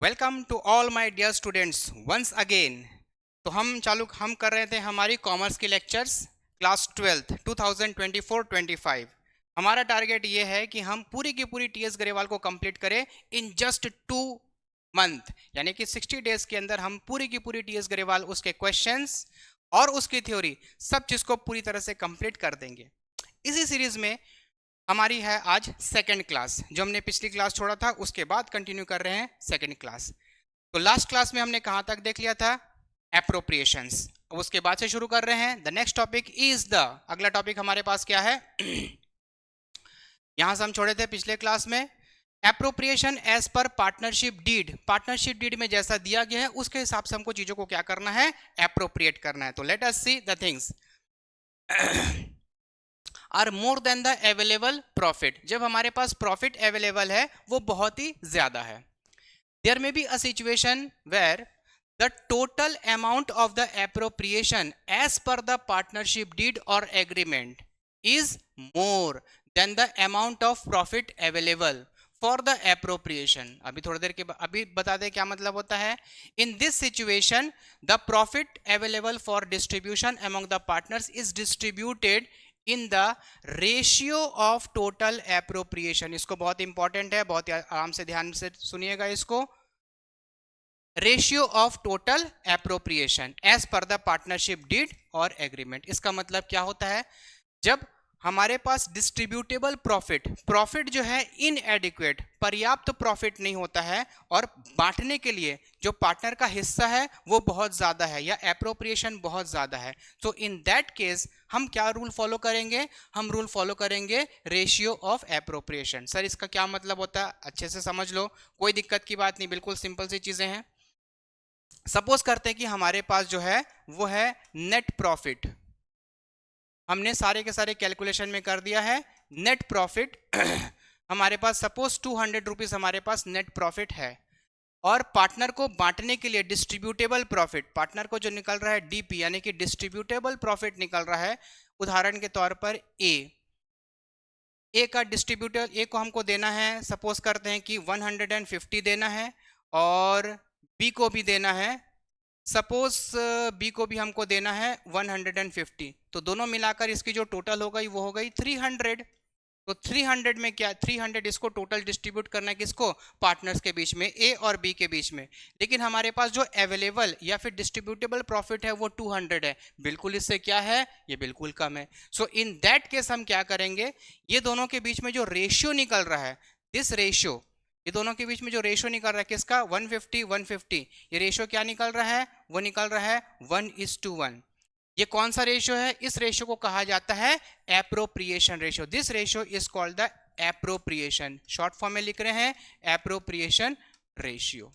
Welcome to all my dear students once again. तो हम कर रहे थे हमारी कॉमर्स की लेक्चर्स क्लास 12th 2024-25। हमारा टारगेट ये है कि हम पूरी की पूरी टीएस गरेवाल को कंप्लीट करें इन जस्ट 2 मंथ, यानी कि 60 डेज के अंदर हम पूरी की पूरी टीएस गरेवाल, उसके क्वेश्चंस और उसकी थ्योरी, सब चीज को पूरी तरह से कंप्लीट कर देंगे। इसी सीरीज में हमारी है आज सेकंड क्लास। जो हमने पिछली क्लास छोड़ा था उसके बाद कंटिन्यू कर रहे हैं सेकंड क्लास। तो लास्ट क्लास में हमने कहां तक देख लिया था? एप्रोप्रिएशंस। अब उसके बाद से शुरू कर रहे हैं। The next topic is the, अगला टॉपिक हमारे पास क्या है? यहां से हम छोड़े थे पिछले क्लास में appropriation as per partnership deed. Partnership deed में जैसा दिया गया है उसके हिसाब से हमको चीजों को क्या करना है? एप्रोप्रिएट करना है। तो let us see the things are more than the available profit. जब हमारे पास प्रॉफिट अवेलेबल है वो बहुत ही ज्यादा है। There may be a situation where the total amount of the appropriation as per the partnership deed और agreement is more than the amount of profit available for the appropriation. अभी थोड़ी देर के अभी बता दें क्या मतलब होता है। In this situation the profit available for distribution among the partners is distributed in the ratio of total appropriation. इसको बहुत इंपॉर्टेंट है, बहुत आराम से ध्यान से सुनिएगा इसको। Ratio of total appropriation as per the partnership deed और एग्रीमेंट। इसका मतलब क्या होता है? जब हमारे पास डिस्ट्रीब्यूटेबल प्रॉफिट जो है इनएडिक्वेट, पर्याप्त प्रॉफिट नहीं होता है और बांटने के लिए जो पार्टनर का हिस्सा है वो बहुत ज्यादा है या एप्रोप्रिएशन बहुत ज्यादा है, तो इन दैट केस हम क्या रूल फॉलो करेंगे? हम रूल फॉलो करेंगे रेशियो ऑफ एप्रोप्रिएशन। सर इसका क्या मतलब होता है? अच्छे से समझ लो, कोई दिक्कत की बात नहीं, बिल्कुल सिंपल सी चीजें हैं। सपोज करते हैं कि हमारे पास जो है वो है नेट प्रॉफिट। हमने सारे के सारे कैलकुलेशन में कर दिया है। नेट प्रॉफिट हमारे पास सपोज 200 रुपीज हमारे पास नेट प्रॉफिट है और पार्टनर को बांटने के लिए डिस्ट्रीब्यूटेबल प्रॉफिट, पार्टनर को जो निकल रहा है डीपी यानी कि डिस्ट्रीब्यूटेबल प्रॉफिट निकल रहा है, उदाहरण के तौर पर ए का डिस्ट्रीब्यूटर ए को हमको देना है, सपोज करते हैं कि 150 देना है और बी को भी देना है, सपोज बी को भी हमको देना है 150। तो दोनों मिलाकर इसकी जो टोटल हो गई वो हो गई 300। तो 300 में क्या, 300 इसको टोटल डिस्ट्रीब्यूट करना है किसको? पार्टनर्स के बीच में, ए और बी के बीच में। लेकिन हमारे पास जो अवेलेबल या फिर डिस्ट्रीब्यूटेबल प्रॉफिट है वो 200 है, बिल्कुल इससे क्या है? ये बिल्कुल कम है। सो इन दैट केस हम क्या करेंगे? ये दोनों के बीच में जो रेशियो निकल रहा है, दिस रेशियो, ये दोनों के बीच में जो रेशियो निकल रहा है किसका? 150-150। ये रेशियो क्या निकल रहा है? वो निकल रहा है 1:1। ये कौन सा रेशियो है? इस रेशियो को कहा जाता है appropriation ratio. This ratio is called the appropriation, short form में लिख रहे हैं एप्रोप्रिएशन रेशियो।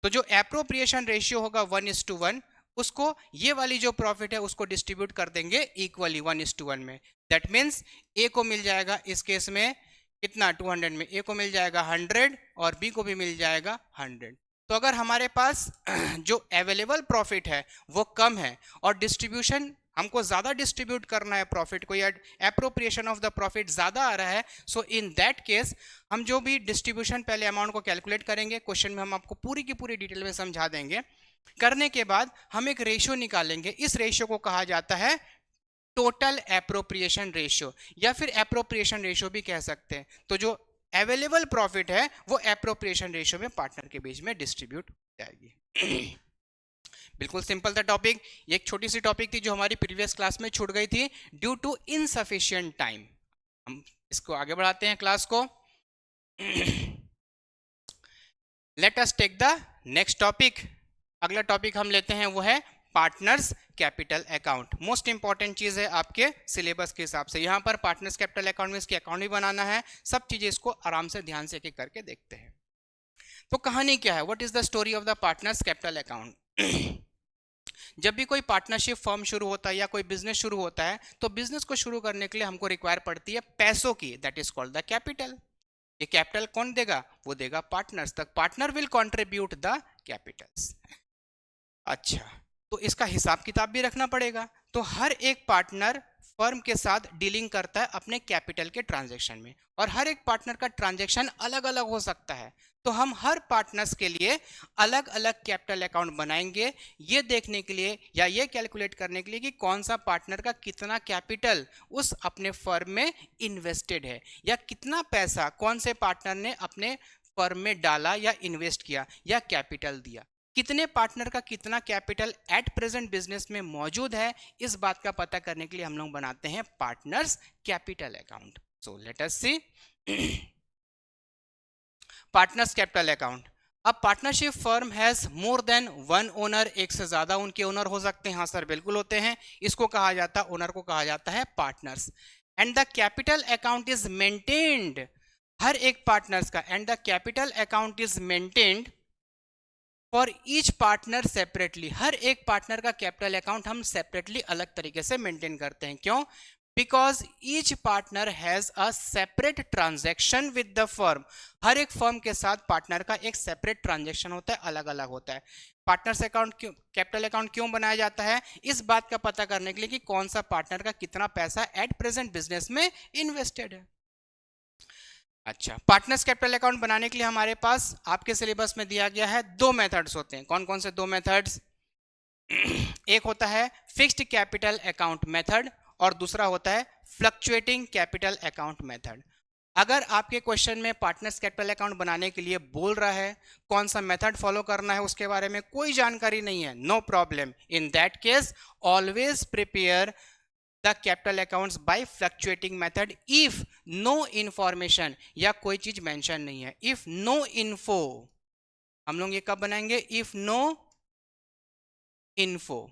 तो जो एप्रोप्रिएशन रेशियो होगा 1:1, उसको ये वाली जो प्रॉफिट है उसको डिस्ट्रीब्यूट कर देंगे इक्वली 1:1 में। दैट मीन्स ए को मिल जाएगा इस केस में कितना? 200 में ए को मिल जाएगा 100 और बी को भी मिल जाएगा 100। तो अगर हमारे पास जो अवेलेबल प्रॉफिट है वो कम है और डिस्ट्रीब्यूशन हमको ज्यादा डिस्ट्रीब्यूट करना है प्रॉफिट को, या एप्रोप्रिएशन ऑफ द प्रॉफिट ज्यादा आ रहा है, सो इन दैट केस हम जो भी डिस्ट्रीब्यूशन पहले अमाउंट को कैलकुलेट करेंगे, क्वेश्चन में हम आपको पूरी की पूरी डिटेल में समझा देंगे। करने के बाद हम एक रेशियो निकालेंगे, इस रेशियो को कहा जाता है टोटल एप्रोप्रिएशन रेशियो या फिर एप्रोप्रिएशन रेशियो भी कह सकते हैं। तो जो अवेलेबल प्रॉफिट है वो एप्रोप्रिएशन रेशियो में पार्टनर के बीच में डिस्ट्रीब्यूट हो जाएगी। बिल्कुल सिंपल था टॉपिक। ये एक छोटी सी टॉपिक थी जो हमारी प्रीवियस क्लास में छूट गई थी ड्यू टू इनसफिशिएंट टाइम। हम इसको आगे बढ़ाते हैं क्लास को। Let us take the next topic. अगला टॉपिक हम लेते हैं वो है partners capital account. Most important चीज है आपके सिलेबस के हिसाब से। यहां पर पार्टनर्स कैपिटल अकाउंट में इसकी अकाउंट भी बनाना है, सब चीजें इसको आराम से ध्यान से एक करके देखते हैं। तो कहानी क्या है? What is the story of the partners capital account? जब भी कोई पार्टनरशिप फर्म शुरू होता है या कोई बिजनेस शुरू होता है तो बिजनेस को शुरू करने के लिए हमको रिक्वायर पड़ती है पैसों की, that is called the capital. ये कैपिटल कौन देगा? वो देगा पार्टनर्स। तक partner will contribute the Capitals. अच्छा, तो इसका हिसाब किताब भी रखना पड़ेगा। तो हर एक पार्टनर फर्म के साथ डीलिंग करता है अपने कैपिटल के ट्रांजैक्शन में, और हर एक पार्टनर का ट्रांजैक्शन अलग अलग हो सकता है। तो हम हर पार्टनर्स के लिए अलग अलग कैपिटल अकाउंट बनाएंगे, ये देखने के लिए या ये कैलकुलेट करने के लिए कि कौन सा पार्टनर का कितना कैपिटल उस अपने फर्म में इन्वेस्टेड है, या कितना पैसा कौन से पार्टनर ने अपने फर्म में डाला या इन्वेस्ट किया या कैपिटल दिया, कितने पार्टनर का कितना कैपिटल एट प्रेजेंट बिजनेस में मौजूद है। इस बात का पता करने के लिए हम लोग बनाते हैं partners capital account. So let us see partners capital account. अब partnership firm has more than one owner, एक से ज्यादा उनके ओनर हो सकते हैं। हाँ सर बिल्कुल होते हैं। इसको कहा जाता है, ओनर को कहा जाता है partners. And the capital account is maintained, हर एक पार्टनर्स का, and the capital account is maintained for each partner separately, हर एक पार्टनर का कैपिटल अकाउंट हम सेपरेटली अलग तरीके से मेंटेन करते हैं। क्यों? Because each partner has a separate transaction with the firm, हर एक फर्म के साथ पार्टनर का एक सेपरेट ट्रांजैक्शन होता है, अलग अलग होता है। पार्टनर्स अकाउंट क्यों, कैपिटल अकाउंट क्यों बनाया जाता है? इस बात का पता करने के लिए कि कौन सा पार्टनर का कितना पैसा एट प्रेजेंट बिजनेस में इन्वेस्टेड है। अच्छा, पार्टनर्स कैपिटल अकाउंट बनाने के लिए हमारे पास आपके सिलेबस में दिया गया है दो मेथड्स होते हैं। कौन कौन से दो मेथड्स? एक होता है फिक्स्ड कैपिटल अकाउंट मेथड और दूसरा होता है फ्लक्चुएटिंग कैपिटल अकाउंट मेथड। अगर आपके क्वेश्चन में पार्टनर्स कैपिटल अकाउंट बनाने के लिए बोल रहा है कौन सा मेथड फॉलो करना है, उसके बारे में कोई जानकारी नहीं है, no problem. In that case always prepare the capital accounts by fluctuating method if no information, या कोई चीज मेंशन नहीं है। इफ नो इन्फो, हम लोग ये कब बनाएंगे? इफ नो इन्फो,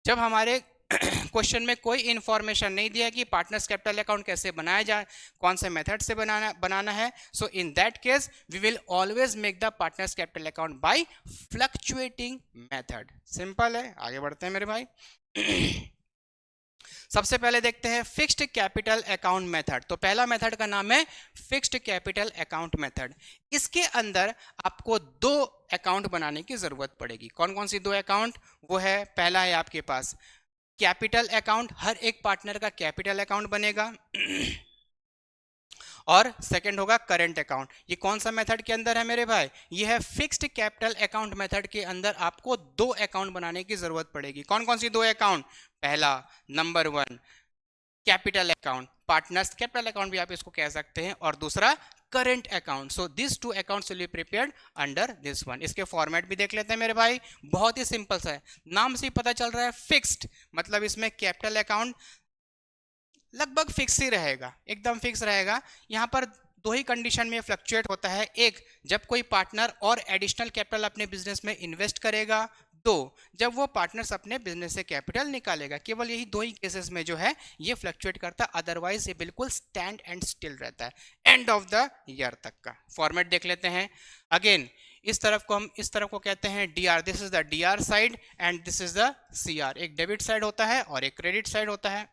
जब हमारे क्वेश्चन में कोई इंफॉर्मेशन नहीं दिया कि पार्टनर्स कैपिटल अकाउंट कैसे बनाया जाए, कौन से मेथड से बनाना है। So in that case we will always make the partners capital account by fluctuating method. Simple है, आगे बढ़ते हैं मेरे भाई। सबसे पहले देखते हैं फिक्स्ड कैपिटल अकाउंट मेथड। तो पहला मेथड का नाम है फिक्स्ड कैपिटल अकाउंट मेथड। इसके अंदर आपको दो अकाउंट बनाने की जरूरत पड़ेगी। कौन कौन सी दो अकाउंट? वो है, पहला है आपके पास कैपिटल अकाउंट, हर एक पार्टनर का कैपिटल अकाउंट बनेगा, और सेकंड होगा करंट अकाउंट। ये कौन सा मेथड के अंदर है मेरे भाई? ये है फिक्स्ड कैपिटल अकाउंट मेथड के अंदर आपको दो अकाउंट बनाने की जरूरत पड़ेगी। कौन कौन सी दो अकाउंट? पहला, number one, capital account, partners capital account भी आप इसको कह सकते हैं, और दूसरा current account. So this two accounts will be prepared under this one. इसके फॉर्मेट भी देख लेते हैं मेरे भाई, बहुत ही सिंपल सा है, नाम से ही पता चल रहा है फिक्स्ड, मतलब इसमें कैपिटल अकाउंट लगभग फिक्स ही रहेगा, एकदम फिक्स रहेगा। यहाँ पर दो ही कंडीशन में फ्लक्चुएट होता है, एक जब कोई पार्टनर और एडिशनल कैपिटल अपने बिजनेस में इन्वेस्ट करेगा, दो जब वो पार्टनर्स अपने बिजनेस से कैपिटल निकालेगा। केवल यही दो ही केसेस में जो है ये फ्लक्चुएट करता है, अदरवाइज ये बिल्कुल स्टैंड एंड स्टिल रहता है एंड ऑफ द ईयर तक का। फॉर्मेट देख लेते हैं अगेन। इस तरफ को हम इस तरफ को कहते हैं DR, this is the DR side and this is the CR. एक डेबिट साइड होता है और एक क्रेडिट साइड होता है।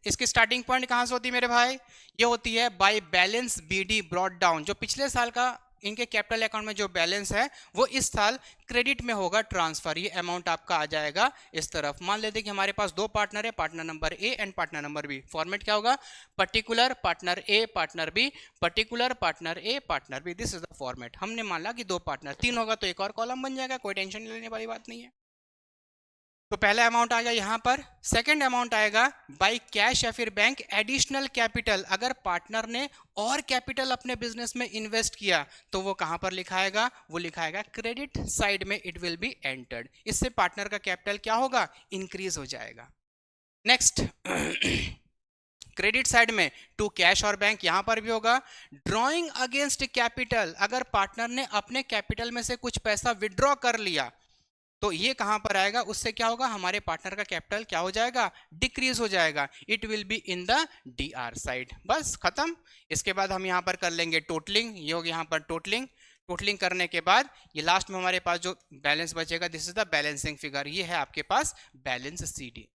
इसकी स्टार्टिंग पॉइंट कहां से होती है मेरे भाई? ये होती है by balance BD brought down. जो पिछले साल का इनके कैपिटल अकाउंट में जो बैलेंस है वो इस साल क्रेडिट में होगा ट्रांसफर। ये अमाउंट आपका आ जाएगा इस तरफ। मान लेते हैं कि हमारे पास दो पार्टनर है, partner number A and partner number B. Format क्या होगा? Particular partner A partner B, particular partner A partner B. This is the format. हमने मान ला कि दो पार्टनर, तीन होगा तो एक और कॉलम बन जाएगा, कोई टेंशन लेने वाली बात नहीं है। तो पहला अमाउंट आ गया यहाँ पर। सेकंड अमाउंट आएगा बाय कैश या फिर बैंक एडिशनल कैपिटल। अगर पार्टनर ने और कैपिटल अपने बिजनेस में इन्वेस्ट किया तो वो कहां पर लिखाएगा? वो लिखाएगा क्रेडिट साइड में, इट विल बी एंटर्ड। इससे पार्टनर का कैपिटल क्या होगा? इंक्रीज हो जाएगा। नेक्स्ट क्रेडिट साइड में टू कैश और बैंक, यहां पर भी होगा ड्रॉइंग अगेंस्ट कैपिटल। अगर पार्टनर ने अपने कैपिटल में से कुछ पैसा विड्रॉ कर लिया तो ये कहां पर आएगा? उससे क्या होगा? हमारे पार्टनर का कैपिटल क्या हो जाएगा? डिक्रीज हो जाएगा। It will be in the DR side. बस खत्म। इसके बाद हम यहां पर कर लेंगे टोटलिंग। ये होगी यहां पर टोटलिंग। टोटलिंग करने के बाद ये लास्ट में हमारे पास जो बैलेंस बचेगा, this is the balancing figure. ये है आपके पास बैलेंस सीडी।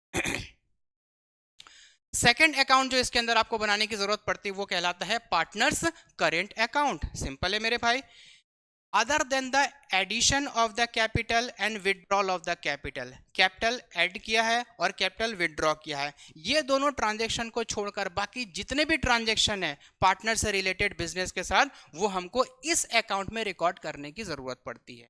सेकेंड अकाउंट जो इसके अंदर आपको बनाने की जरूरत पड़ती है वो कहलाता है पार्टनर्स करेंट अकाउंट। सिंपल है मेरे भाई। Other than the addition of the capital and withdrawal of the capital, capital add किया है और कैपिटल विड्रॉ किया है, ये दोनों ट्रांजैक्शन को छोड़कर बाकी जितने भी ट्रांजैक्शन है पार्टनर से रिलेटेड बिजनेस के साथ, वो हमको इस अकाउंट में रिकॉर्ड करने की जरूरत पड़ती है।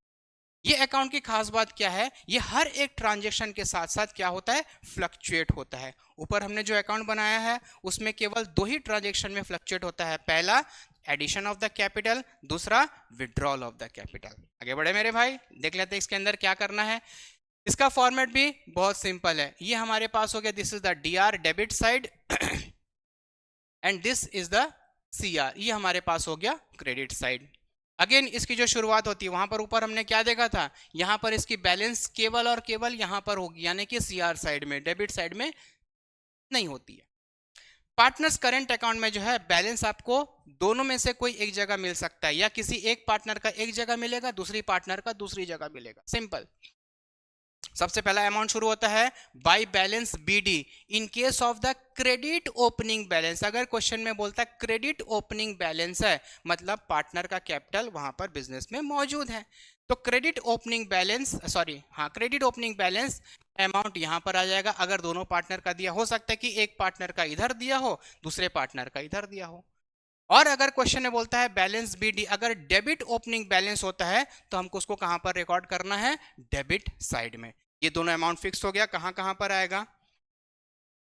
ये अकाउंट की खास बात क्या है, ये हर एक ट्रांजैक्शन के साथ साथ क्या होता है, फ्लक्चुएट होता है। ऊपर हमने जो अकाउंट बनाया है उसमें केवल दो ही ट्रांजैक्शन में फ्लक्चुएट होता है, पहला एडिशन ऑफ द कैपिटल, दूसरा विड्रॉल ऑफ द कैपिटल। आगे बढ़े मेरे भाई, देख लेते हैं इसके अंदर क्या करना है। इसका फॉर्मेट भी बहुत सिंपल है, ये हमारे पास हो गया, this is the DR debit side and this is the CR, ये हमारे पास हो गया क्रेडिट साइड। अगेन इसकी जो शुरुआत होती है, वहां पर ऊपर हमने क्या देखा था, यहां पर इसकी बैलेंस केवल और केवल यहां पर होगी, यानी कि सीआर साइड में, डेबिट साइड में नहीं होती है। पार्टनर्स करंट अकाउंट में जो है बैलेंस आपको दोनों में से कोई एक जगह मिल सकता है, या किसी एक पार्टनर का एक जगह मिलेगा, दूसरी पार्टनर का दूसरी जगह मिलेगा, सिंपल। सबसे पहला अमाउंट शुरू होता है by balance BD in case of the credit opening balance. अगर क्वेश्चन में बोलता है क्रेडिट ओपनिंग बैलेंस है, मतलब पार्टनर का कैपिटल वहां पर बिजनेस में मौजूद है, तो credit opening balance, credit opening balance amount यहां पर आ जाएगा। अगर दोनों पार्टनर का दिया, हो सकता है कि एक पार्टनर का इधर दिया हो, दूसरे पार्टनर का इधर दिया हो। और अगर क्वेश्चन में बोलता है बैलेंस बीडी, अगर डेबिट ओपनिंग बैलेंस होता है तो हमको उसको कहां पर रिकॉर्ड करना है, डेबिट साइड में। ये दोनों अमाउंट फिक्स हो गया, कहां कहां पर आएगा।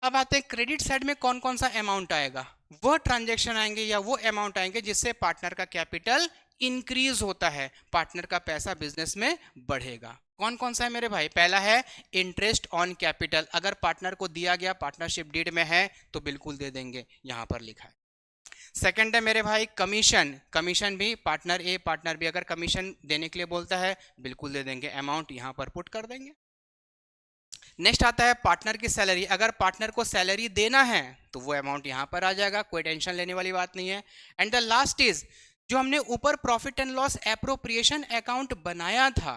अब आते हैं क्रेडिट साइड में कौन कौन सा अमाउंट आएगा, वह ट्रांजैक्शन आएंगे या वो अमाउंट आएंगे जिससे पार्टनर का कैपिटल इंक्रीज होता है, पार्टनर का पैसा बिजनेस में बढ़ेगा। कौन कौन सा है मेरे भाई, पहला है इंटरेस्ट ऑन कैपिटल, अगर पार्टनर को दिया गया, पार्टनरशिप डीड में है तो बिल्कुल दे देंगे, यहां पर लिखा है। सेकंड है मेरे भाई कमीशन, कमीशन भी पार्टनर ए पार्टनर बी अगर कमीशन देने के लिए बोलता है बिल्कुल दे देंगे, अमाउंट यहां पर पुट कर देंगे। नेक्स्ट आता है पार्टनर की सैलरी, अगर पार्टनर को सैलरी देना है तो वो अमाउंट यहां पर आ जाएगा, कोई टेंशन लेने वाली बात नहीं है। एंड द लास्ट इज, जो हमने ऊपर profit and loss appropriation account बनाया था,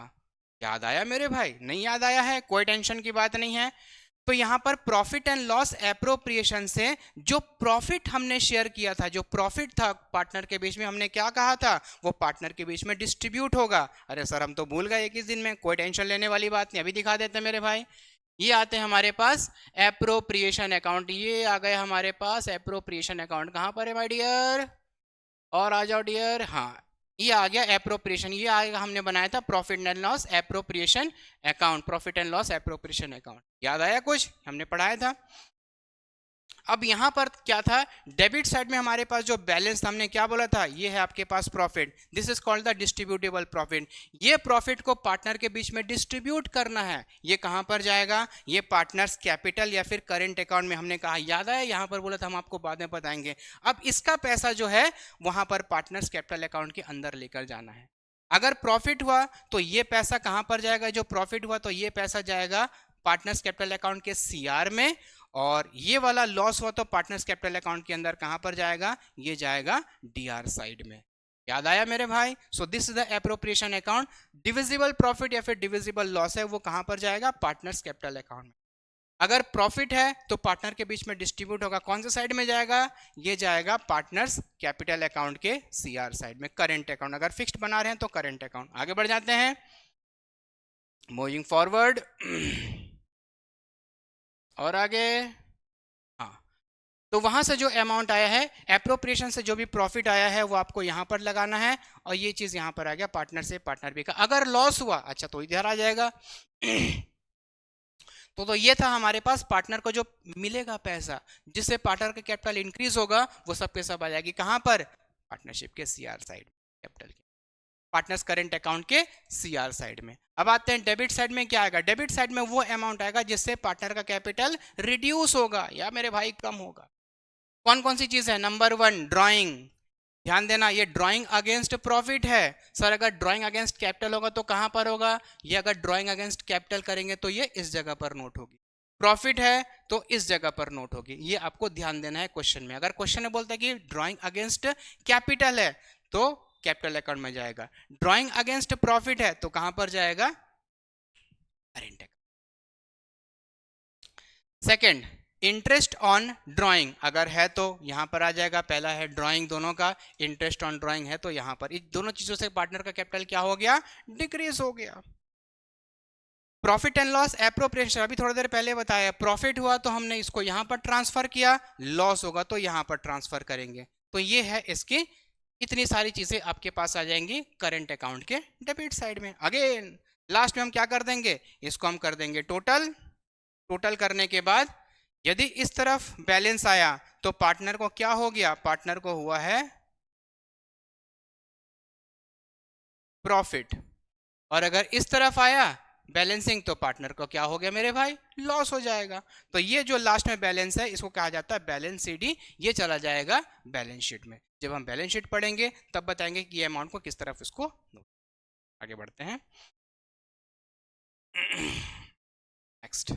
याद आया मेरे भाई, नहीं याद आया है, कोई टेंशन की बात नहीं है। तो यहां पर प्रॉफिट एंड लॉस एप्रोप्रिएशन से जो प्रॉफिट हमने शेयर किया था, जो प्रॉफिट था पार्टनर के बीच में, हमने क्या कहा था, वो पार्टनर के बीच में डिस्ट्रीब्यूट होगा। अरे सर हम तो भूल गए 21 दिन में, कोई टेंशन लेने वाली बात नहीं, अभी दिखा देते मेरे भाई। ये आते हैं हमारे पास एप्रोप्रिएशन अकाउंट, ये आ गए हमारे पास एप्रोप्रिएशन अकाउंट, कहां पर है माय डियर, और आ जाओ डियर, हाँ ये आ गया एप्रोप्रिएशन, ये आएगा, हमने बनाया था profit and loss appropriation account, profit and loss appropriation account, याद आया कुछ, हमने पढ़ाया था। अब यहां पर क्या था, डेबिट साइड में हमारे पास जो बैलेंस था, हमने क्या बोला था, ये है आपके पास profit, this is called the distributable profit. ये प्रॉफिट को पार्टनर के बीच में डिस्ट्रीब्यूट करना है, ये कहां पर जाएगा, ये पार्टनर्स कैपिटल या फिर करेंट अकाउंट में, हमने कहा याद आया, यहां पर बोला था हम आपको बाद में बताएंगे। अब इसका पैसा जो है वहां पर पार्टनर्स कैपिटल अकाउंट के अंदर लेकर जाना है। अगर प्रॉफिट हुआ तो ये पैसा कहां पर जाएगा, जो प्रॉफिट हुआ तो ये पैसा जाएगा पार्टनर्स कैपिटल अकाउंट के सीआर में, और ये वाला लॉस हुआ तो पार्टनर्स कैपिटल अकाउंट के अंदर कहां पर जाएगा, ये जाएगा डीआर साइड में। याद आया मेरे भाई, सो this is the appropriation account. Divisible profit या फिर डिविजिबल लॉस है, वो कहां पर जाएगा, पार्टनर्स कैपिटल अकाउंट में। अगर प्रॉफिट है तो पार्टनर के बीच में डिस्ट्रीब्यूट होगा, कौन से साइड में जाएगा, ये जाएगा पार्टनर्स कैपिटल अकाउंट के सीआर साइड में, करेंट अकाउंट। अगर फिक्स्ड बना रहे हैं तो करेंट अकाउंट। आगे बढ़ जाते हैं, मूविंग फॉरवर्ड और आगे, हाँ तो वहां से जो अमाउंट आया है एप्रोप्रिएशन से, जो भी प्रॉफिट आया है वो आपको यहां पर लगाना है, और ये चीज यहां पर आ गया पार्टनर से पार्टनर बी का। अगर लॉस हुआ अच्छा तो इधर आ जाएगा तो ये था हमारे पास पार्टनर को जो मिलेगा पैसा, जिससे पार्टनर का कैपिटल इंक्रीज होगा, वो सब के सब आ जाएगी कहां पर, पार्टनरशिप के सीआर साइड, कैपिटल के पार्टनर्स करंट अकाउंट के सीआर साइड में। अब आते हैं डेबिट साइड में, क्या आएगा, डेबिट साइड में वो अमाउंट आएगा जिससे पार्टनर का कैपिटल रिड्यूस होगा या मेरे भाई कम होगा। कौन कौन सी चीज है, नंबर 1 ड्राइंग, ध्यान देना ये ड्राइंग अगेंस्ट प्रॉफिट है। सर अगर ड्राइंग अगेंस्ट कैपिटल होगा तो कहां पर होगा, ये अगर ड्राइंग अगेंस्ट कैपिटल करेंगे तो ये इस जगह पर नोट होगी, प्रॉफिट है तो इस जगह पर नोट होगी, ये आपको ध्यान देना है क्वेश्चन में। अगर क्वेश्चन में बोलता है कि ड्राइंग अगेंस्ट कैपिटल है तो कैपिटल अकाउंट में जाएगा, ड्राइंग अगेंस्ट प्रॉफिट है तो कहां पर जाएगा, current account. Second, interest on drawing अगर है तो यहां पर आ जाएगा, पहला है ड्राइंग दोनों का, इंटरेस्ट ऑन ड्राइंग है तो यहां पर इन दोनों चीजों से पार्टनर का कैपिटल क्या हो गया, डिक्रीज हो गया। प्रॉफिट एंड लॉस एप्रोप्रिएशन, अभी थोड़ी देर पहले बताया, प्रॉफिट हुआ तो हमने इसको यहां पर ट्रांसफर किया, लॉस होगा तो यहां पर ट्रांसफर करेंगे। तो ये है इसकी, इतनी सारी चीजें आपके पास आ जाएंगी करंट अकाउंट के डेबिट साइड में। अगेन लास्ट में हम क्या कर देंगे, इसको हम कर देंगे टोटल। टोटल करने के बाद यदि इस तरफ बैलेंस आया तो पार्टनर को क्या हो गया, पार्टनर को हुआ है प्रॉफिट, और अगर इस तरफ आया बैलेंसिंग तो पार्टनर को क्या हो गया मेरे भाई, लॉस हो जाएगा। तो ये जो लास्ट में बैलेंस है इसको कहा जाता है बैलेंस सीडी, ये चला जाएगा बैलेंस शीट में। जब हम बैलेंस शीट पढ़ेंगे तब बताएंगे कि ये अमाउंट को किस तरफ इसको। आगे बढ़ते हैं नेक्स्ट।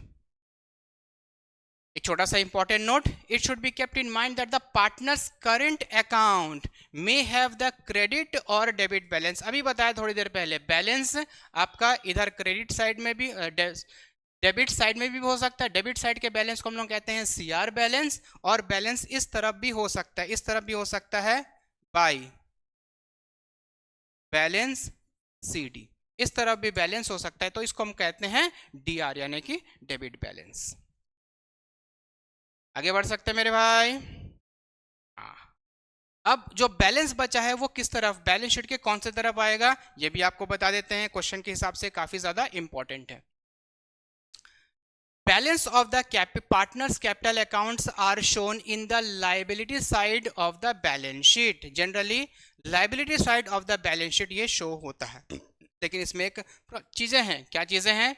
एक छोटा सा important note, it should be kept in mind that the partners current account may have the credit और डेबिट बैलेंस। अभी बताया थोड़ी देर पहले, बैलेंस आपका इधर क्रेडिट साइड में भी डेबिट साइड में भी हो सकता है। डेबिट साइड के बैलेंस को हम लोग कहते हैं सीआर बैलेंस, और बैलेंस इस तरफ भी हो सकता है, इस तरफ भी हो सकता है बाई बैलेंस सीडी, इस तरफ भी बैलेंस हो सकता है, तो इसको हम कहते हैं डीआर यानी कि डेबिट बैलेंस। आगे बढ़ सकते हैं मेरे भाई। अब जो बैलेंस बचा है वो किस तरफ, बैलेंस शीट के कौन से तरफ आएगा, ये भी आपको बता देते हैं, क्वेश्चन के हिसाब से काफी ज्यादा इंपॉर्टेंट है। Balance of the partners capital accounts are shown in the liability side of the balance sheet. Generally liability side of the balance sheet ये शो होता है, लेकिन इसमें एक चीजें हैं, क्या चीजें हैं,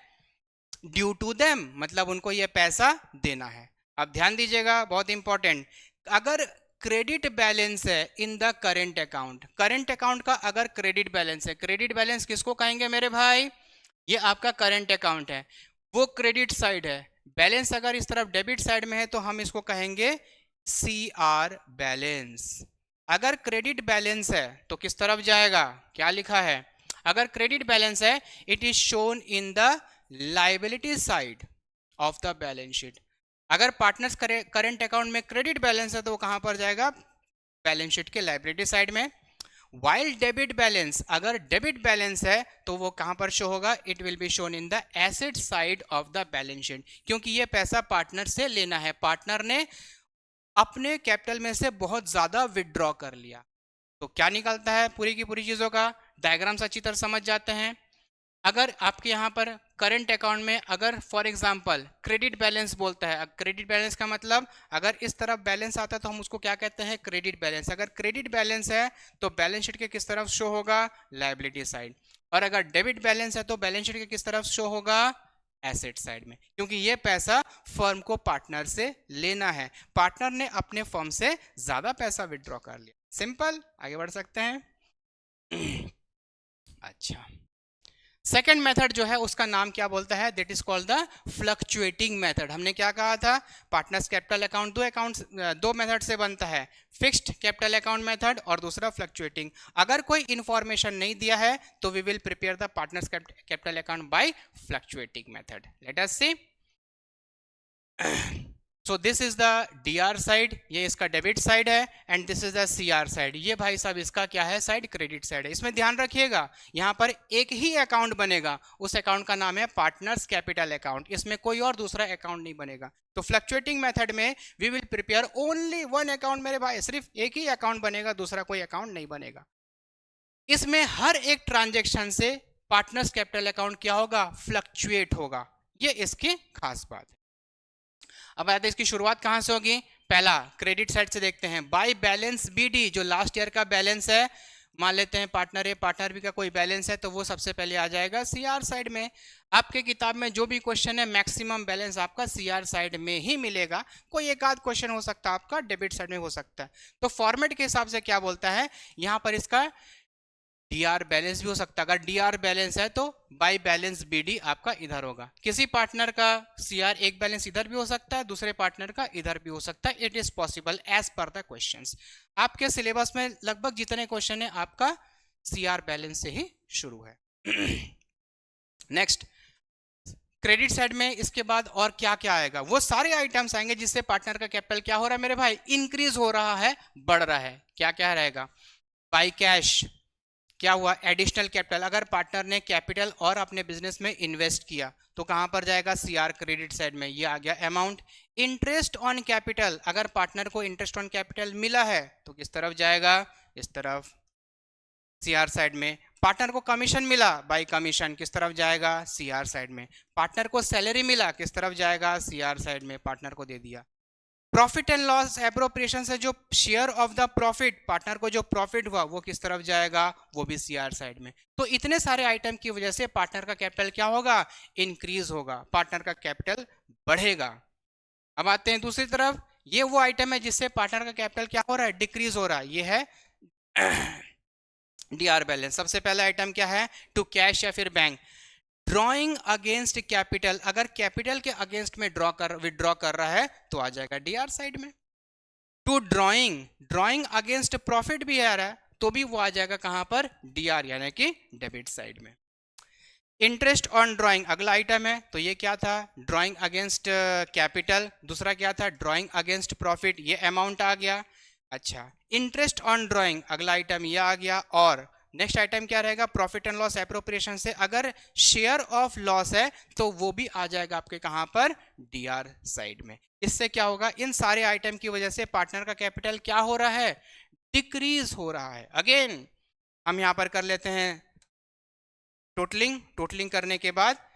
ड्यू टू देम, मतलब उनको ये पैसा देना है। अब ध्यान दीजिएगा, बहुत इंपॉर्टेंट, अगर क्रेडिट बैलेंस है in the current account, current account का अगर क्रेडिट बैलेंस है, क्रेडिट बैलेंस किसको कहेंगे मेरे भाई, ये आपका करंट अकाउंट है, वो क्रेडिट साइड है। बैलेंस अगर इस तरफ डेबिट साइड में है तो हम इसको कहेंगे सी आर बैलेंस। अगर क्रेडिट बैलेंस है तो किस तरफ जाएगा, क्या लिखा है, अगर क्रेडिट बैलेंस है it is shown in the liability side of the balance sheet. अगर पार्टनर्स करंट अकाउंट में क्रेडिट बैलेंस है तो वो कहां पर जाएगा, बैलेंस शीट के लाइबिलिटी साइड में। वाइल डेबिट बैलेंस, अगर डेबिट बैलेंस है तो वो कहां पर शो होगा, it will be shown in the asset side of the balance sheet, क्योंकि ये पैसा पार्टनर से लेना है, पार्टनर ने अपने कैपिटल में से बहुत ज्यादा विड्रॉ कर लिया। तो क्या निकलता है पूरी की पूरी चीजों का, डायग्राम्स अच्छी तरह समझ जाते हैं। अगर आपके यहाँ पर करंट अकाउंट में अगर फॉर एग्जांपल क्रेडिट बैलेंस बोलता है, क्रेडिट बैलेंस का मतलब अगर इस तरफ बैलेंस आता है तो हम उसको क्या कहते हैं, क्रेडिट बैलेंस। अगर क्रेडिट बैलेंस है तो बैलेंस शीट के किस तरफ शो होगा, लायबिलिटी साइड, और अगर डेबिट बैलेंस है तो बैलेंस शीट के किस तरफ शो होगा, एसेट साइड में, क्योंकि ये पैसा फर्म को पार्टनर से लेना है, पार्टनर ने अपने फर्म से ज्यादा पैसा विड्रॉ कर लिया। सिंपल, आगे बढ़ सकते हैं। अच्छा, सेकेंड मेथड जो है उसका नाम क्या बोलता है, that is called the fluctuating method. हमने क्या कहा था, पार्टनर्स कैपिटल अकाउंट दो मेथड से बनता है, फिक्स्ड कैपिटल अकाउंट मेथड और दूसरा फ्लक्चुएटिंग। अगर कोई इंफॉर्मेशन नहीं दिया है तो we will prepare the partners capital account by fluctuating method. Let us see. So this is the DR side, ये इसका डेबिट साइड है, and this is the CR side, ये भाई साहब इसका क्या है, साइड क्रेडिट साइड है। इसमें ध्यान रखिएगा यहाँ पर एक ही अकाउंट बनेगा, उस अकाउंट का नाम है पार्टनर्स कैपिटल अकाउंट, इसमें कोई और दूसरा अकाउंट नहीं बनेगा। तो फ्लक्चुएटिंग मेथड में we will prepare only one account मेरे भाई, सिर्फ एक ही अकाउंट बनेगा, दूसरा कोई अकाउंट नहीं बनेगा। इसमें हर एक ट्रांजेक्शन से पार्टनर्स कैपिटल अकाउंट क्या होगा, फ्लक्चुएट होगा, ये इसकी खास बात है। अब आते हैं इसकी शुरुआत कहां से होगी, पहला क्रेडिट साइड से देखते हैं, बाय बैलेंस बीडी, जो लास्ट ईयर का बैलेंस है, मान लेते हैं पार्टनर ए पार्टनर बी का कोई बैलेंस है तो वो सबसे पहले आ जाएगा सीआर साइड में। आपके किताब में जो भी क्वेश्चन है मैक्सिमम बैलेंस आपका सीआर साइड में ही मिलेगा, कोई एक आध क्वेश्चन हो सकता है आपका डेबिट साइड में हो सकता है। तो फॉर्मेट के हिसाब से क्या बोलता है, यहाँ पर इसका डीआर बैलेंस भी हो सकता है, अगर डीआर बैलेंस है तो बाय बैलेंस बीडी आपका इधर होगा। किसी पार्टनर का सीआर एक बैलेंस इधर भी हो सकता है, दूसरे पार्टनर का इधर भी हो सकता है, it is possible as per the questions. आपके सिलेबस में लगभग जितने क्वेश्चन है आपका सीआर बैलेंस से ही शुरू है। नेक्स्ट, क्रेडिट साइड में इसके बाद और क्या क्या आएगा, वो सारे आइटम्स आएंगे जिससे पार्टनर का कैपिटल क्या हो रहा है मेरे भाई, इंक्रीज हो रहा है, बढ़ रहा है। क्या क्या रहेगा, बाय कैश, क्या हुआ, एडिशनल कैपिटल, अगर पार्टनर ने कैपिटल और अपने बिजनेस में इन्वेस्ट किया तो कहां पर जाएगा, सीआर क्रेडिट साइड में, ये आ गया अमाउंट। इंटरेस्ट ऑन कैपिटल, अगर पार्टनर को इंटरेस्ट ऑन कैपिटल मिला है तो किस तरफ जाएगा, इस तरफ, सीआर साइड में। पार्टनर को कमीशन मिला, बाय कमीशन, किस तरफ जाएगा, सीआर साइड में। पार्टनर को सैलरी मिला, किस तरफ जाएगा, सीआर साइड में, पार्टनर को दे दिया। प्रॉफिट एंड लॉस एप्रोप्रिएशन से जो share of the profit, partner को जो प्रॉफिट हुआ वो किस तरफ जाएगा, वो भी सीआर साइड में। तो इतने सारे आइटम की वजह से पार्टनर का कैपिटल क्या होगा, इंक्रीज होगा, पार्टनर का कैपिटल बढ़ेगा। अब आते हैं दूसरी तरफ, ये वो आइटम है जिससे पार्टनर का कैपिटल क्या हो रहा है, डिक्रीज हो रहा है, ये है डीआर बैलेंस। सबसे पहला आइटम क्या है, टू कैश या फिर बैंक, ड्रॉइंग अगेंस्ट कैपिटल, अगर कैपिटल के अगेंस्ट में विड्रॉ कर रहा है तो आ जाएगा डीआर साइड में। टू ड्रॉइंग अगेंस्ट प्रॉफिट भी आ रहा है तो भी वो आ जाएगा कहां पर, डीआर यानी कि डेबिट साइड में। इंटरेस्ट ऑन ड्रॉइंग अगला आइटम है, तो ये क्या था, ड्रॉइंग अगेंस्ट कैपिटल, दूसरा क्या था, ड्रॉइंग अगेंस्ट प्रॉफिट, ये अमाउंट आ गया। अच्छा, इंटरेस्ट ऑन ड्रॉइंग अगला आइटम ये आ गया, और नेक्स्ट आइटम क्या रहेगा, प्रॉफिट एंड लॉस एप्रोप्रिएशन से अगर शेयर ऑफ लॉस है तो वो भी आ जाएगा आपके कहां पर, डीआर साइड में। इससे क्या होगा, इन सारे आइटम की वजह से पार्टनर का कैपिटल क्या हो रहा है, डिक्रीज हो रहा है। अगेन हम यहां पर कर लेते हैं टोटलिंग करने के बाद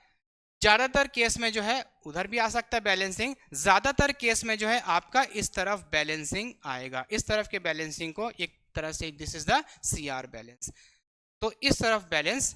ज्यादातर केस में जो है उधर भी आ सकता है बैलेंसिंग, ज्यादातर केस में जो है आपका इस तरफ बैलेंसिंग आएगा, इस तरफ के बैलेंसिंग को एक तरह से, this is the CR balance, तो इस तरफ बैलेंस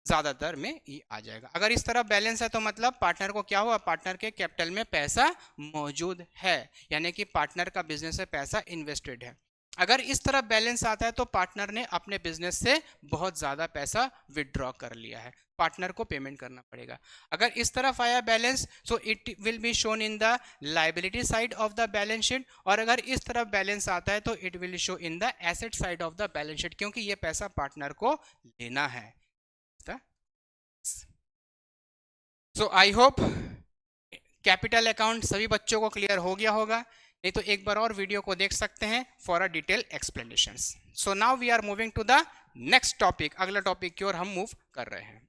ज्यादातर में ये आ जाएगा। अगर इस तरफ बैलेंस है तो मतलब पार्टनर को क्या हुआ, पार्टनर के कैपिटल में पैसा मौजूद है, यानी कि पार्टनर का बिजनेस में पैसा इन्वेस्टेड है। अगर इस तरफ बैलेंस आता है तो पार्टनर ने अपने बिजनेस से बहुत ज्यादा पैसा विड्रॉ कर लिया है, पार्टनर को पेमेंट करना पड़ेगा। अगर इस तरफ आया balance, so it will be shown in the liability side of the balance sheet, और अगर इस तरफ बैलेंस आता है तो it will show in the asset side of the balance sheet, क्योंकि ये पैसा पार्टनर को लेना है। सो आई होप कैपिटल अकाउंट सभी बच्चों को क्लियर हो गया होगा, नहीं तो एक बार और वीडियो को देख सकते हैं for a detail explanations. So now we are moving to the next topic, अगला टॉपिक की ओर हम मूव कर रहे हैं।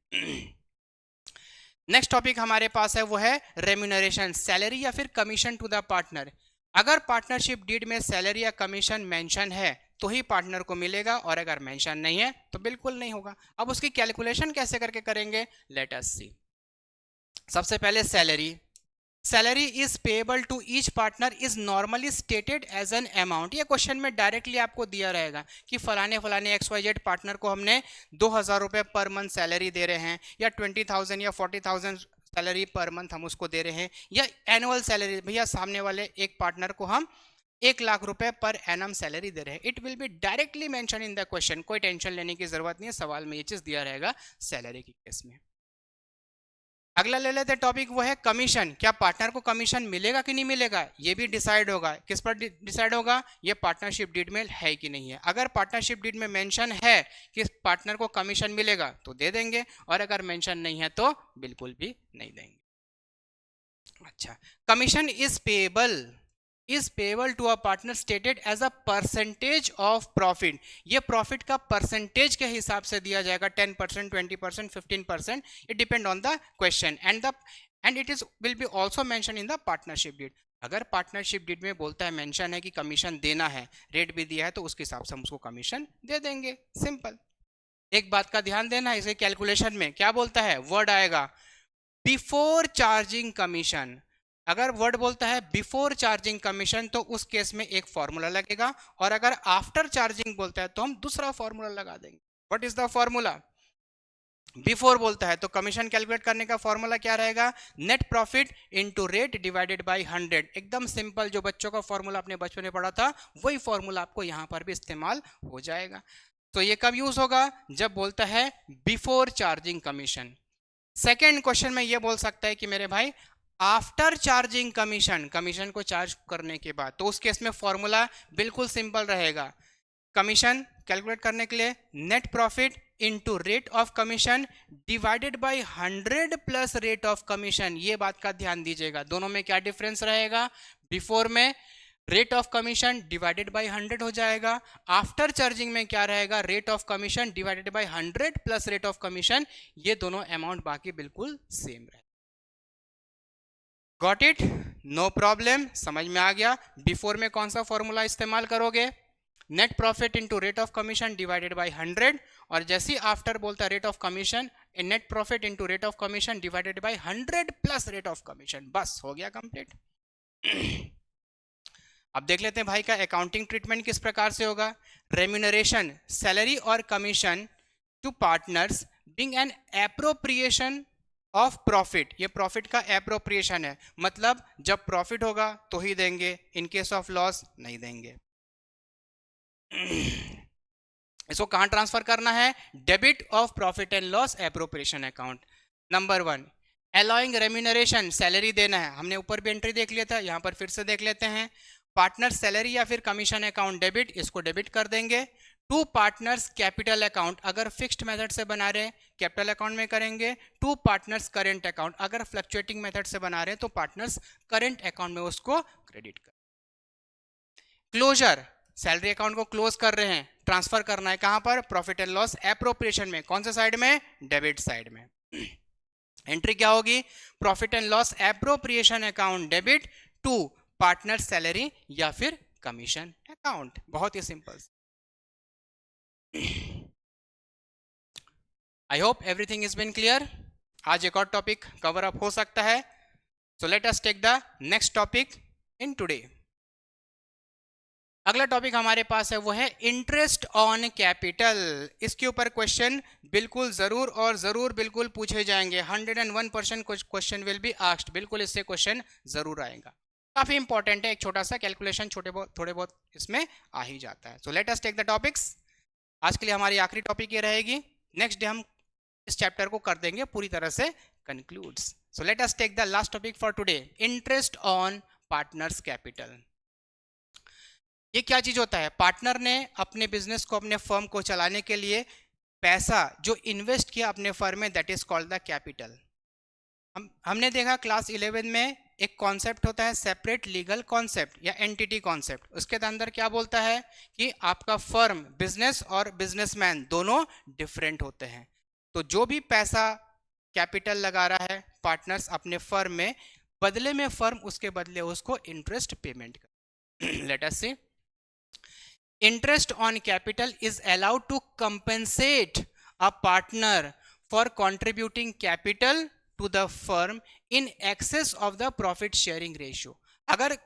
नेक्स्ट टॉपिक हमारे पास है वो है रेम्यूनरेशन, सैलरी या फिर कमीशन टू द पार्टनर। अगर पार्टनरशिप डीड में सैलरी या कमीशन मेंशन है तो ही पार्टनर को मिलेगा, और अगर मेंशन नहीं है तो बिल्कुल नहीं होगा। अब उसकी कैलकुलेशन कैसे करके करेंगे, लेट अस सी। सबसे पहले salary is payable to each partner is normally stated as an amount. ये क्वेश्चन में डायरेक्टली आपको दिया रहेगा कि फलाने XYZ पार्टनर को हमने 2000 रुपये पर मंथ सैलरी दे रहे हैं, या 20,000 या 40,000 सैलरी पर मंथ हम उसको दे रहे हैं, या एनुअल सैलरी, भैया सामने वाले एक पार्टनर को हम 1,00,000 रुपए पर एनम सैलरी दे रहे हैं। It will be directly mention in the question, कोई टेंशन लेने की जरूरत नहीं है, सवाल में ये चीज दिया रहेगा सैलरी की केस में। अगला ले लेते हैं टॉपिक, वो है कमीशन। क्या पार्टनर को कमीशन मिलेगा कि नहीं मिलेगा, ये भी डिसाइड होगा। किस पर डिसाइड होगा, ये पार्टनरशिप डीड में है कि नहीं है। अगर पार्टनरशिप डीड में मेंशन है कि पार्टनर को कमीशन मिलेगा तो दे देंगे, और अगर मेंशन नहीं है तो बिल्कुल भी नहीं देंगे। अच्छा, commission is payable to a partner stated as a percentage of profit. ये प्रॉफिट का परसेंटेज के हिसाब से दिया जाएगा, 10%, 20%, 15%, it depend on the question, and it is will be also mention in the partnership deed. अगर पार्टनरशिप डीड में बोलता है, मेंशन है कि कमीशन देना है, रेट भी दिया है, तो उसके हिसाब से हम उसको कमीशन दे देंगे, सिंपल। एक बात का ध्यान देना, इसे कैलकुलेशन में क्या बोलता है, वर्ड आएगा बिफोर चार्जिंग कमीशन। अगर वर्ड बोलता है बिफोर चार्जिंग कमीशन तो उस केस में एक फॉर्मूला लगेगा, और अगर आफ्टर चार्जिंग बोलता है तो हम दूसरा फॉर्मूला लगा देंगे। What is the formula, before बोलता है तो कमीशन कैलकुलेट करने का फॉर्मूला क्या रहेगा, net profit into rate divided by 100। एकदम सिंपल, जो बच्चों का फॉर्मूला अपने बचपन में पढ़ा था वही फॉर्मूला आपको यहां पर भी इस्तेमाल हो जाएगा। तो ये कब यूज होगा, जब बोलता है before charging commission. Second question में ये बोल सकता है कि मेरे भाई आफ्टर चार्जिंग कमीशन, कमीशन को चार्ज करने के बाद, तो उस केस में फॉर्मूला बिल्कुल सिंपल रहेगा। कमीशन कैलकुलेट करने के लिए net profit into rate of commission divided by 100 plus rate of commission. ये बात का ध्यान दीजिएगा, दोनों में क्या डिफरेंस रहेगा। बिफोर में rate of commission divided by 100 हो जाएगा, आफ्टर चार्जिंग में क्या रहेगा, rate of commission divided by 100 plus rate of commission. ये दोनों अमाउंट बाकी बिल्कुल सेम रहे। गॉट इट, नो प्रॉब्लम, समझ में आ गया। बिफोर में कौन सा फॉर्मूला इस्तेमाल करोगे, net profit into rate of commission divided by 100, और जैसे आफ्टर बोलता rate of commission, net profit into rate of commission divided by 100 plus rate of commission, बस हो गया कंप्लीट। अब देख लेते हैं भाई का अकाउंटिंग ट्रीटमेंट किस प्रकार से होगा। रेम्यूनरेशन, सैलरी और commission to partners being an appropriation of profit. ये प्रॉफिट का एप्रोप्रिएशन है, मतलब जब प्रॉफिट होगा तो ही देंगे, इन केस ऑफ लॉस नहीं देंगे। इसको कहां ट्रांसफर करना है, debit of profit and loss appropriation account. Number 1 allowing remuneration, salary देना है, हमने ऊपर भी एंट्री देख लिया था, यहां पर फिर से देख लेते हैं। पार्टनर सैलरी या फिर कमीशन अकाउंट डेबिट, इसको डेबिट कर देंगे। टू पार्टनर्स कैपिटल अकाउंट, अगर फिक्स्ड मेथड से बना रहे कैपिटल अकाउंट में करेंगे। टू पार्टनर्स करेंट अकाउंट, अगर फ्लक्चुएटिंग मेथड से बना रहे तो पार्टनर्स करेंट अकाउंट में उसको क्रेडिट कर। क्लोजर, सैलरी अकाउंट को क्लोज कर रहे हैं, ट्रांसफर करना है कहां पर, प्रॉफिट एंड लॉस एप्रोप्रिएशन में, कौन से साइड में, डेबिट साइड में। एंट्री क्या होगी, profit and loss appropriation account debit to partner salary या फिर कमीशन अकाउंट, बहुत ही simple. I hope everything is been clear. आज एक और टॉपिक कवर अप हो सकता है, so let us take the next topic in today. अगला टॉपिक हमारे पास है वो है इंटरेस्ट ऑन कैपिटल। इसके ऊपर क्वेश्चन बिल्कुल जरूर और जरूर बिल्कुल पूछे जाएंगे, 101% क्वेश्चन विल बी आस्क्ड, बिल्कुल इससे क्वेश्चन जरूर आएगा। काफी इंपॉर्टेंट है, एक छोटा सा कैलकुलेशन थोड़े बहुत इसमें आ ही जाता है। So let us take the topics. आज के लिए हमारी आखिरी टॉपिक ये रहेगी, नेक्स्ट डे हम इस चैप्टर को कर देंगे पूरी तरह से concludes. So let us take the last topic for today, interest on partners capital. ये क्या चीज होता है, पार्टनर ने अपने बिजनेस को, अपने फर्म को चलाने के लिए पैसा जो इन्वेस्ट किया अपने फर्म में, that is called the capital. हमने देखा क्लास 11 में एक कॉन्सेप्ट होता है सेपरेट लीगल कॉन्सेप्ट या एंटिटी कॉन्सेप्ट। उसके अंदर क्या बोलता है कि आपका फर्म, बिजनेस और बिजनेसमैन दोनों डिफरेंट होते हैं। तो जो भी पैसा कैपिटल लगा रहा है पार्टनर्स अपने फर्म में, बदले में फर्म उसके बदले उसको इंटरेस्ट पेमेंट कर। Let us see, interest on capital is allowed to compensate a partner for contributing capital to the firm in excess of the profit sharing ratio। अगर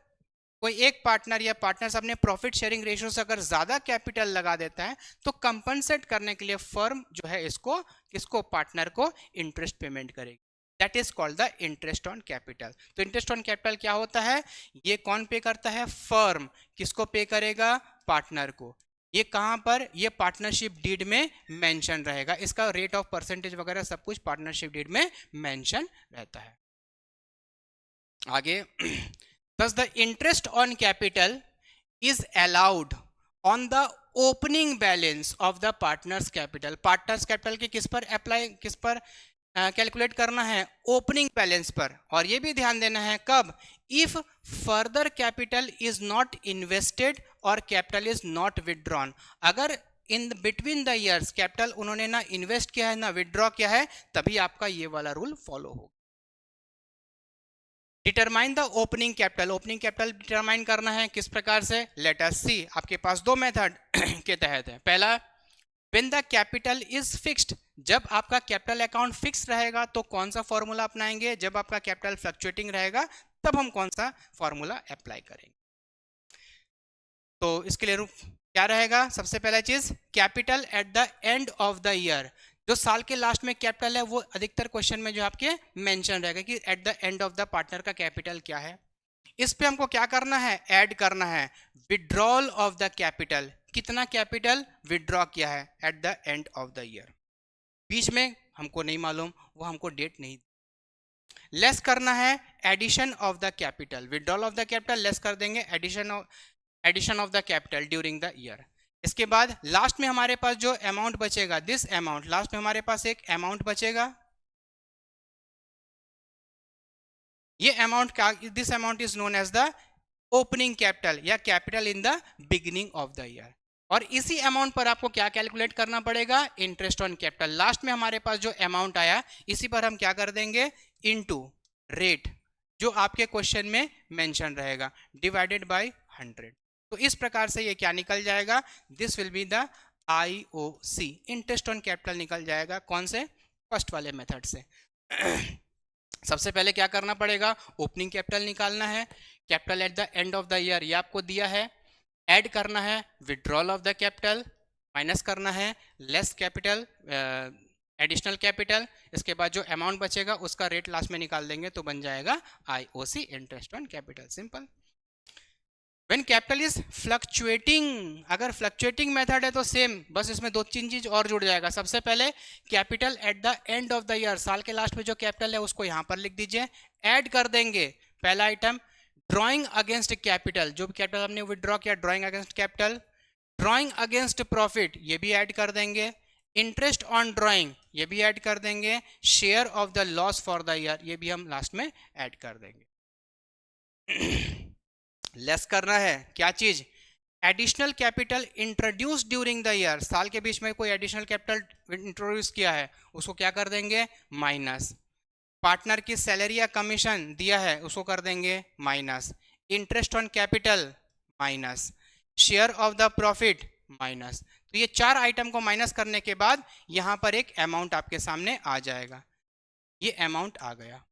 कोई एक पार्टनर या पार्टनर्स अपने प्रॉफिट शेयरिंग रेशियो से अगर ज्यादा capital लगा देता है तो कंपनसेट करने के लिए फर्म जो है इसको पार्टनर को इंटरेस्ट पेमेंट करेगी, that is called the interest on capital. तो इंटरेस्ट ऑन कैपिटल क्या होता है, ये कौन पे करता है, फर्म। किसको पे करेगा, पार्टनर को। ये कहां पर, ये पार्टनरशिप डीड में मेंशन रहेगा, इसका रेट ऑफ परसेंटेज वगैरह सब कुछ पार्टनरशिप डीड में मेंशन रहता है। आगे, thus the interest on capital is allowed on the opening balance of the partners capital। Partners capital के किस पर अप्लाई, किस पर कैलकुलेट करना है, ओपनिंग बैलेंस पर। और ये भी ध्यान देना है कब, if further capital is not invested और कैपिटल इज नॉट विदड्रॉन। अगर in between the years capital उन्होंने ना इन्वेस्ट किया है ना विदड्रॉ किया है, तभी आपका ये वाला रूल फॉलो होगा। Determine the opening capital, opening capital determine करना है किस प्रकार से, लेट अस सी। आपके पास दो मेथड के तहत है। पहला, when the capital is fixed, जब आपका कैपिटल अकाउंट फिक्स रहेगा तो कौन सा फॉर्मूला अपनाएंगे, जब आपका कैपिटल फ्लक्चुएटिंग रहेगा तब हम कौन सा फॉर्मूला अप्लाई करेंगे। तो इसके लिए क्या रहेगा, सबसे पहला चीज capital eight the end of the year. जो साल के लास्ट में कैपिटल है वो अधिकतर क्वेश्चन में जो आपके मेंशन रहेगा कि eight the end of the partner का कैपिटल क्या है। इस पे हमको क्या करना है, ऐड करना है विड्रॉल ऑफ द कैपिटल, कितना कैपिटल विड्रॉ किया है at the end of the year. बीच में हमको नहीं मालूम, वो हमको डेट नहीं। लेस करना है addition of the capital, withdrawal of the capital less कर देंगे addition of the capital during the year. इसके बाद लास्ट में हमारे पास जो अमाउंट बचेगा, दिस अमाउंट, लास्ट में हमारे पास एक अमाउंट बचेगा, ये अमाउंट का, this amount is known as the opening capital या capital in the beginning of the year. और इसी अमाउंट पर आपको क्या कैलकुलेट करना पड़ेगा, इंटरेस्ट ऑन कैपिटल। लास्ट में हमारे पास जो अमाउंट आया इसी पर हम क्या कर देंगे, इनटू रेट जो आपके क्वेश्चन में मेंशन रहेगा, डिवाइडेड बाय 100। तो इस प्रकार से ये क्या निकल जाएगा, this will be the IOC, interest on capital निकल जाएगा। कौन से, फर्स्ट वाले मेथड से। सबसे पहले क्या करना पड़ेगा, ओपनिंग कैपिटल निकालना है, capital eight the end of the year ये आपको दिया है, ऐड करना है withdrawal of the capital, minus करना है लेस कैपिटल, एडिशनल कैपिटल, इसके बाद जो अमाउंट बचेगा उसका रेट लास्ट में निकाल देंगे तो बन जाएगा IOC, interest on capital, simple. When capital is fluctuating, अगर फ्लक्चुएटिंग मेथड है तो सेम, बस इसमें 2-3 चीज और जुड़ जाएगा। सबसे पहले capital eight the end of the year, साल के लास्ट में जो कैपिटल है उसको यहाँ पर लिख दीजिए, ऐड कर देंगे पहला आइटम ड्रॉइंग अगेंस्ट कैपिटल, जो भी कैपिटल हमने विड्रॉ किया drawing against capital, drawing against profit ये भी ऐड कर देंगे, इंटरेस्ट ऑन ड्रॉइंग ये भी ऐड कर देंगे, share of the loss for the year ये भी हम लास्ट में ऐड कर देंगे। लेस करना है क्या चीज, additional capital introduce during the year, साल के बीच में कोई एडिशनल कैपिटल इंट्रोड्यूस किया है उसको क्या कर देंगे, माइनस, पार्टनर की सैलरी या कमीशन दिया है उसको कर देंगे minus, interest on capital minus, share of the profit minus. तो ये 4 आइटम को माइनस करने के बाद यहां पर एक अमाउंट आपके सामने आ जाएगा, ये अमाउंट आ गया,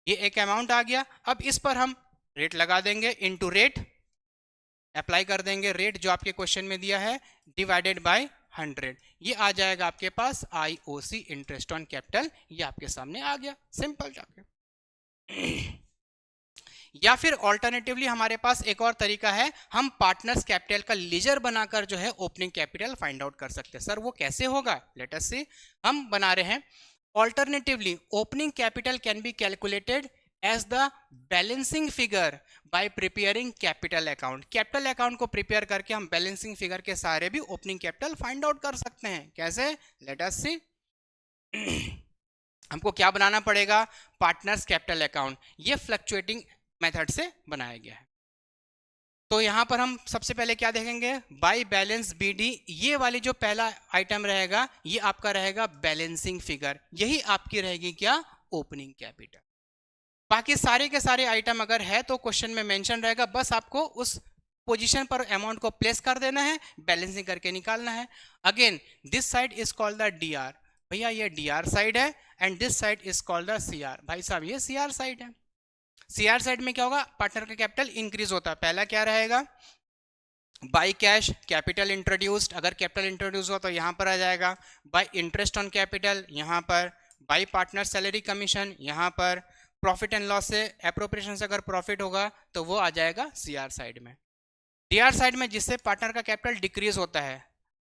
ये एक अमाउंट आ गया। अब इस पर हम रेट लगा देंगे, इनटू रेट अप्लाई कर देंगे, रेट जो आपके क्वेश्चन में दिया है डिवाइडेड बाय 100, ये आ जाएगा आपके पास IOC, इंटरेस्ट ऑन कैपिटल, ये आपके सामने आ गया, सिंपल जाके। या फिर ऑल्टरनेटिवली हमारे पास एक और तरीका है, हम पार्टनर्स कैपिटल का लीजर बनाकर जो है ओपनिंग कैपिटल फाइंड आउट कर सकते हैं। सर वो कैसे होगा, लेट अस सी, हम बना रहे हैं। Alternatively, opening capital can be calculated as the balancing figure by preparing capital account. Capital account को prepare करके हम balancing figure के सारे भी opening capital find out कर सकते हैं। कैसे, let us see। हमको क्या बनाना पड़ेगा, partners capital account, ये fluctuating method से बनाया गया है। तो यहां पर हम सबसे पहले क्या देखेंगे, बाय बैलेंस BD, ये वाली जो पहला आइटम रहेगा ये आपका रहेगा बैलेंसिंग फिगर, यही आपकी रहेगी क्या, ओपनिंग कैपिटल। बाकी सारे के सारे आइटम अगर है तो क्वेश्चन में मेंशन रहेगा, बस आपको उस पोजीशन पर अमाउंट को प्लेस कर देना है, बैलेंसिंग करके निकालना है। Again this side is called the DR, भैया ये DR साइड है, and this side is called the CR, भाई साहब ये CR साइड है। CR साइड में क्या होगा, पार्टनर का कैपिटल इंक्रीज होता है। पहला क्या रहेगा, बाय कैश कैपिटल इंट्रोड्यूस्ड, अगर कैपिटल इंट्रोड्यूस हो तो यहां पर आ जाएगा, बाय इंटरेस्ट ऑन कैपिटल यहां पर, बाय पार्टनर सैलरी कमीशन यहां पर, प्रॉफिट एंड लॉस से एप्रोप्रिएशन से अगर प्रॉफिट होगा तो वो आ जाएगा CR साइड में। DR साइड में जिससे पार्टनर का कैपिटल डिक्रीज होता है,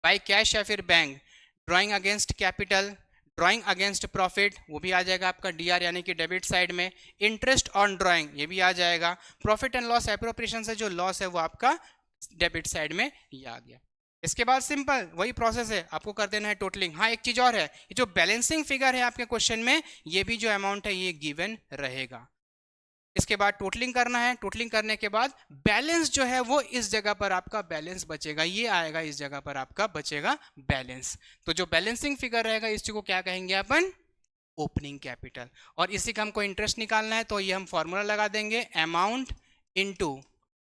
बाय कैश या फिर bank, drawing against capital, drawing against profit वो भी आ जाएगा आपका DR यानी कि डेबिट साइड में, इंटरेस्ट ऑन ड्रॉइंग ये भी आ जाएगा, प्रॉफिट एंड लॉस एप्रोप्रिएशन से जो लॉस है वो आपका डेबिट साइड में ये आ गया। इसके बाद सिंपल वही प्रोसेस है, आपको कर देना है टोटलिंग। हाँ एक चीज और है, ये जो बैलेंसिंग फिगर है आपके क्वेश्चन में, ये भी जो अमाउंट है ये गिवन रहेगा। इसके बाद टोटलिंग करना है, टोटलिंग करने के बाद बैलेंस जो है वो इस जगह पर आपका बैलेंस बचेगा, ये आएगा इस जगह पर आपका बचेगा बैलेंस। तो जो बैलेंसिंग फिगर रहेगा इस चीज को क्या कहेंगे अपन, ओपनिंग कैपिटल। और इसी का हमको इंटरेस्ट निकालना है तो ये हम फॉर्मूला लगा देंगे, amount into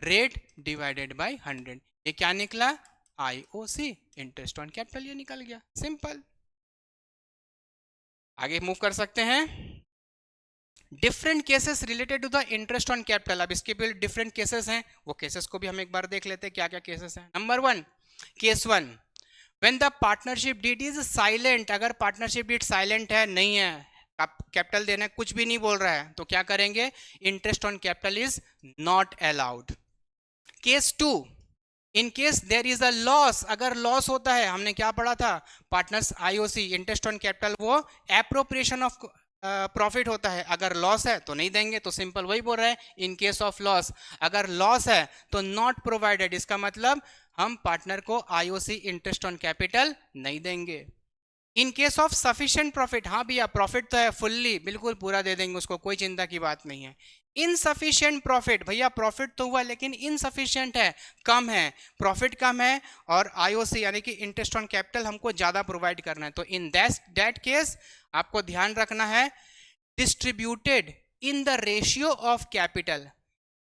rate divided by 100, ये क्या निकला, IOC, इंटरेस्ट ऑन कैपिटल, ये निकल गया, सिंपल। आगे मूव कर सकते हैं। Different cases related to the interest on capital, अब इसके भी डिफरेंट केसेस हैं, वो केसेस को भी हम एक बार देख लेते हैं क्या क्या केसेस हैं। Number 1, case 1, when the partnership deed is silent, अगर पार्टनरशिप डीड साइलेंट है, नहीं है, कैपिटल देना है, कुछ भी नहीं बोल रहा है, तो क्या करेंगे, interest on capital is not allowed. Case 2, in case there is a loss, अगर लॉस होता है, हमने क्या पढ़ा था, partners IOC, interest on capital वो एप्रोप्रिएशन ऑफ प्रॉफिट होता है, अगर लॉस है तो नहीं देंगे, तो सिंपल वही बोल रहा है इन केस ऑफ लॉस। अगर लॉस है तो नॉट प्रोवाइडेड, इसका मतलब हम पार्टनर को आईओसी इंटरेस्ट ऑन कैपिटल नहीं देंगे। इन केस ऑफ सफिशिएंट प्रॉफिट, हाँ भैया प्रॉफिट तो है फुल्ली बिल्कुल पूरा दे देंगे उसको, कोई चिंता की बात नहीं है। इनसफिशिएंट प्रॉफिट, भैया प्रॉफिट तो हुआ लेकिन इनसफिशिएंट है, कम है, प्रॉफिट कम है और आईओसी यानी कि इंटरेस्ट ऑन कैपिटल हमको ज्यादा प्रोवाइड करना है, तो इन दैट केस आपको ध्यान रखना है distributed in the ratio of capital.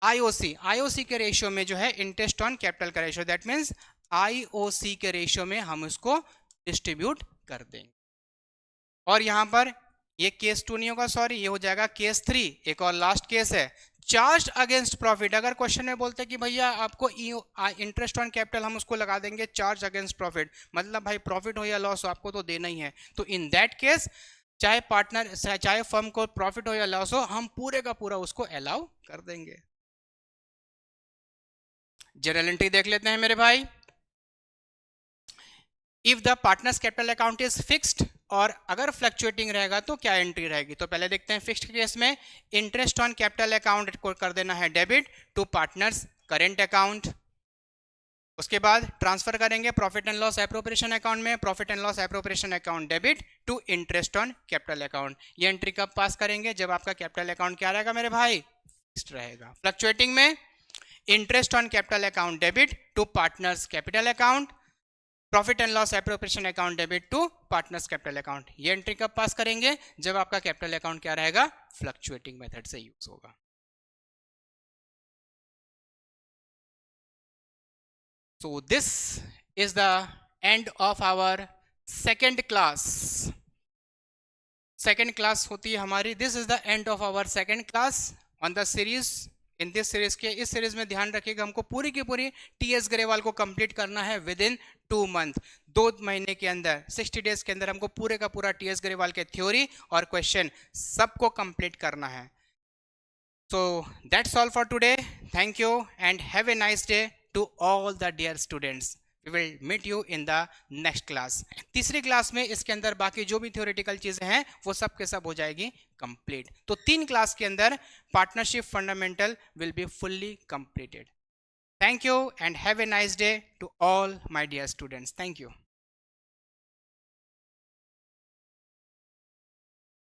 IOC के रेशियो में जो है इंटरेस्ट ऑन कैपिटल का रेशियो, दैट मीन्स आईओसी के रेशियो में हम उसको डिस्ट्रीब्यूट कर देंगे। और यहां पर ये केस 2 नहीं होगा, सॉरी, ये हो जाएगा केस 3। एक और लास्ट केस है चार्ज अगेंस्ट प्रॉफिट। अगर क्वेश्चन में बोलते कि भैया आपको इंटरेस्ट ऑन कैपिटल हम उसको लगा देंगे चार्ज अगेंस्ट प्रॉफिट, मतलब भाई प्रॉफिट हो या लॉस हो आपको तो देना ही है, तो इन दैट केस चाहे पार्टनर चाहे फर्म को प्रॉफिट हो या लॉस हो हम पूरे का पूरा उसको अलाउ कर देंगे। जर्नल एंट्री देख लेते हैं मेरे भाई। If the partners capital account is fixed, और अगर फ्लक्चुएटिंग रहेगा तो क्या एंट्री रहेगी, तो पहले देखते हैं फिक्स्ड केस में इंटरेस्ट ऑन कैपिटल अकाउंट को कर देना है debit to partners current account. उसके बाद ट्रांसफर करेंगे profit and loss appropriation account में, profit and loss appropriation account debit to interest on capital account. ये एंट्री कब पास करेंगे, जब आपका कैपिटल अकाउंट क्या रहेगा मेरे भाई, फिक्स्ड रहेगा। फ्लक्चुएटिंग में interest on capital account debit to partners capital account, profit and loss appropriation account debit to partners capital account. ये एंट्री कब पास करेंगे, जब आपका कैपिटल अकाउंट क्या रहेगा, फ्लक्चुएटिंग मेथड से यूज होगा। So this is the end of our second class. Second class होती है हमारी, this is the end of our second class on the series. In this series के इस सीरीज में ध्यान रखिएगा हमको पूरी की पूरी टीएस ग्रेवाल को कंप्लीट करना है विद इन 2 मंथ, 2 महीने के अंदर 60 डेज के अंदर हमको पूरे का पूरा टीएस ग्रेवाल के थ्योरी और क्वेश्चन सबको कंप्लीट करना है। So that's all for today. Thank you and have a nice day to all the dear students. We will meet you in the next class. तीसरी क्लास में इसके अंदर बाकी जो भी थ्योरेटिकल चीजें हैं वो सब के सब हो जाएगी कंप्लीट। तो 3 क्लास के अंदर partnership fundamental will be fully completed. Thank you and have a nice day to all my dear students. Thank you.